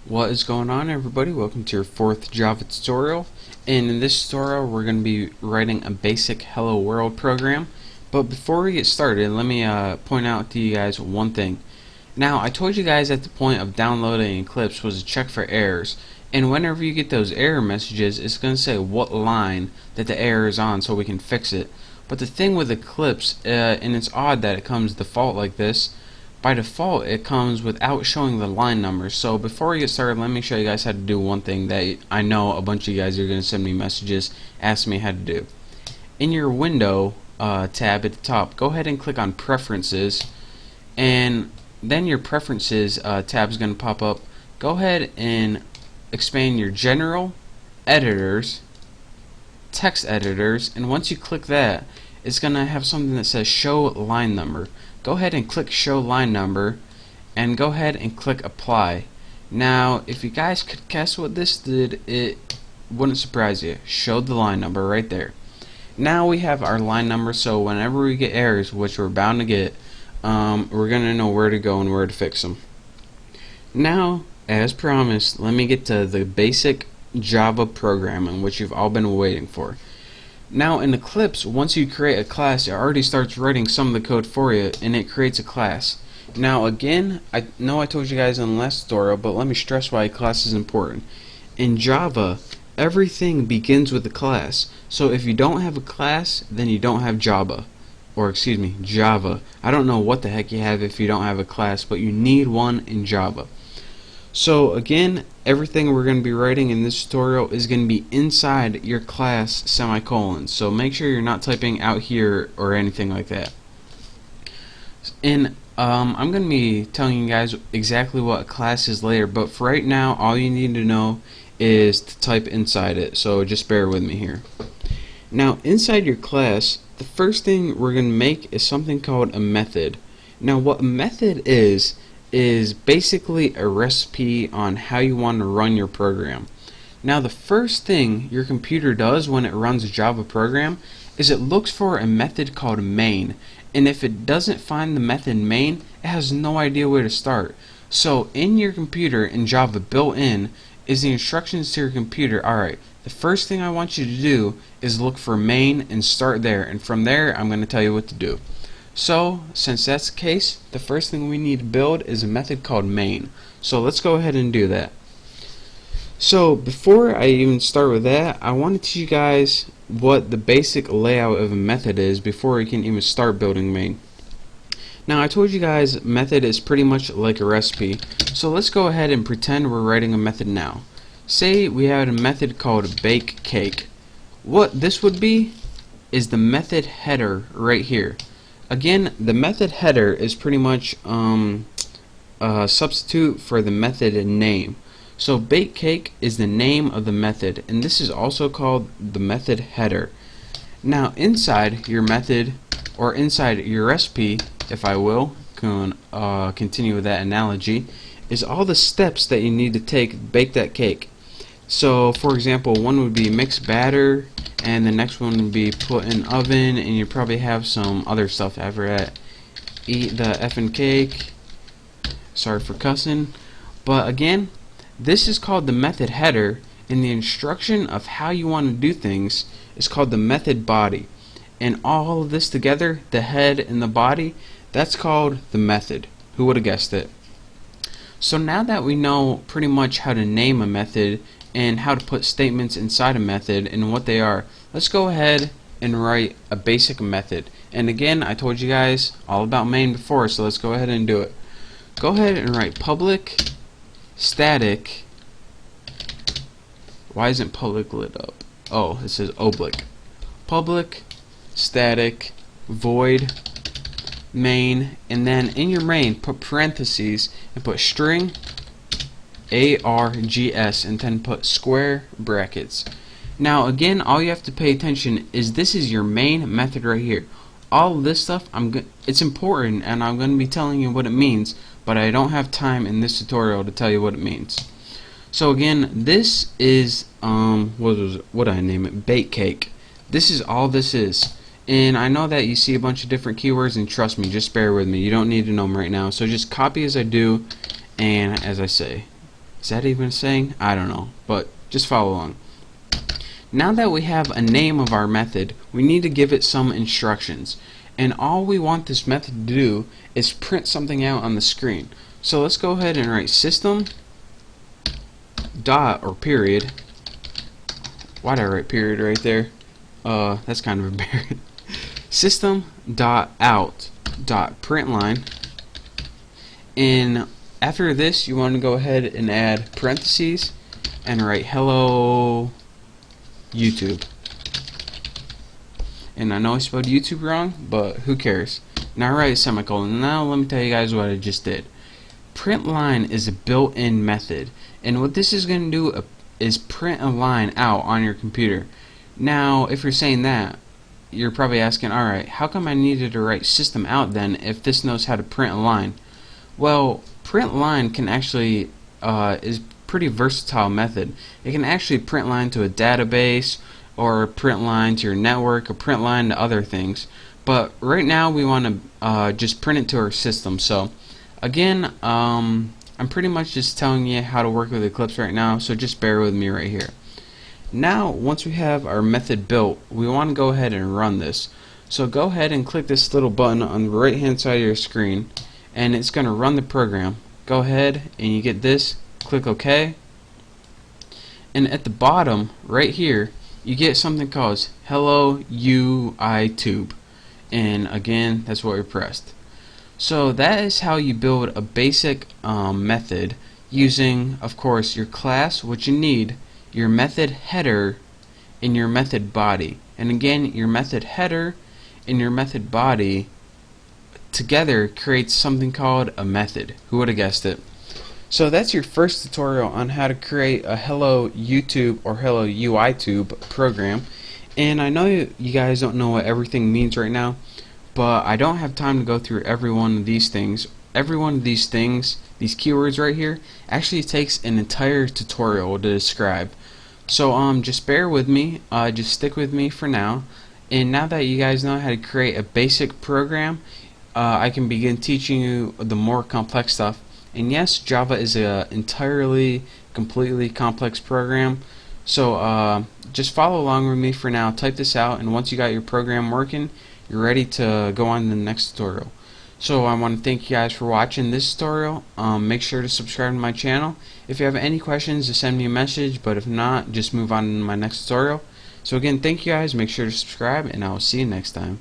What is going on, everybody? Welcome to your fourth Java tutorial, and in this tutorial we're going to be writing a basic Hello World program. But before we get started, let me point out to you guys one thing. Now, I told you guys at the point of downloading Eclipse was to check for errors, and whenever you get those error messages, it's going to say what line that the error is on so we can fix it. But the thing with Eclipse, and it's odd that it comes default like this, by default it comes without showing the line numbers. So before we get started, let me show you guys how to do one thing that I know a bunch of you guys are going to send me messages asking me how to do. In your window tab at the top, go ahead and click on preferences, and then your preferences tab is going to pop up. Go ahead and expand your general, editors, text editors, and once you click that, it's going to have something that says show line number. Go ahead and click show line number and go ahead and click apply. Now if you guys could guess what this did, it wouldn't surprise you. Showed the line number right there. Now we have our line number, so whenever we get errors, which we're bound to get, we're gonna know where to go and where to fix them. Now, as promised, let me get to the basic Java programming, which you've all been waiting for. Now in Eclipse, once you create a class, it already starts writing some of the code for you, and it creates a class. Now again, I know I told you guys in the last tutorial, but let me stress why a class is important. In Java, everything begins with a class. So if you don't have a class, then you don't have Java. Or excuse me, Java. I don't know what the heck you have if you don't have a class, but you need one in Java. So again, everything we're going to be writing in this tutorial is going to be inside your class semicolon. So make sure you're not typing out here or anything like that. And I'm going to be telling you guys exactly what a class is later, but for right now, all you need to know is to type inside it. So just bear with me here. Now inside your class, the first thing we're going to make is something called a method. Now what a method is basically a recipe on how you want to run your program. Now the first thing your computer does when it runs a Java program is it looks for a method called main, and if it doesn't find the method main, it has no idea where to start. So in your computer in Java, built in is the instructions to your computer. Alright, the first thing I want you to do is look for main and start there, and from there I'm going to tell you what to do. So, since that's the case, the first thing we need to build is a method called main. So let's go ahead and do that. So before I even start with that, I want to teach you guys what the basic layout of a method is before we can even start building main. Now I told you guys method is pretty much like a recipe. So let's go ahead and pretend we're writing a method now. Say we had a method called bake cake. What this would be is the method header right here. Again, the method header is pretty much a substitute for the method name. So bake cake is the name of the method, and this is also called the method header. Now inside your method, or inside your recipe, if I will continue with that analogy, is all the steps that you need to take to bake that cake. So for example, one would be mix batter, and the next one would be put in oven, and you probably have some other stuff after that. Eat the effing cake. Sorry for cussing. But again, this is called the method header, and the instruction of how you want to do things is called the method body. And all of this together, the head and the body, that's called the method. Who would have guessed it? So now that we know pretty much how to name a method and how to put statements inside a method and what they are, let's go ahead and write a basic method. And again, I told you guys all about main before, so let's go ahead and do it. Go ahead and write public static. Why isn't public lit up? Oh, it says oblique. Public static void main, and then in your main put parentheses and put string args, and then put square brackets. Now again, all you have to pay attention is this is your main method right here. All this stuff, it's important, and I'm going to be telling you what it means, but I don't have time in this tutorial to tell you what it means. So again, this is what did I name it? Bake cake. This is all this is. And I know that you see a bunch of different keywords, and trust me, just bear with me. You don't need to know them right now. So just copy as I do, and as I say. Is that even a saying? I don't know, but just follow along. Now that we have a name of our method, we need to give it some instructions. And all we want this method to do is print something out on the screen. So let's go ahead and write system dot or period. Why'd I write period right there? That's kind of embarrassing. System dot out dot println. And after this, you want to go ahead and add parentheses and write hello YouTube. And I know I spelled YouTube wrong, but who cares? Now write a semicolon. Now let me tell you guys what I just did. Println is a built-in method, and what this is going to do is print a line out on your computer. Now, if you're saying that, you're probably asking, alright, how come I needed to write system out then if this knows how to print a line? Well, println can actually is pretty versatile method. It can actually print line to a database, or print line to your network, or print line to other things. But right now we want to just print it to our system. So again, I'm pretty much just telling you how to work with Eclipse right now, so just bear with me right here. Now once we have our method built, we want to go ahead and run this. So go ahead and click this little button on the right hand side of your screen, and it's going to run the program. Go ahead and you get this, click OK, and at the bottom right here you get something called hello YouTube, and again that's what we pressed. So that is how you build a basic method using, of course, your class, what you need, your method header, and your method body. And again, your method header and your method body together creates something called a method. Who would have guessed it? So that's your first tutorial on how to create a hello YouTube or hello UITube program. And I know you guys don't know what everything means right now, but I don't have time to go through every one of these things. Every one of these things, these keywords right here, actually takes an entire tutorial to describe. So just bear with me, just stick with me for now. And now that you guys know how to create a basic program, I can begin teaching you the more complex stuff. And yes, Java is a entirely, completely complex program. So just follow along with me for now. Type this out, and once you got your program working, you're ready to go on to the next tutorial. So I want to thank you guys for watching this tutorial. Make sure to subscribe to my channel. If you have any questions, just send me a message, but if not, just move on to my next tutorial. So again, thank you guys, make sure to subscribe, and I will see you next time.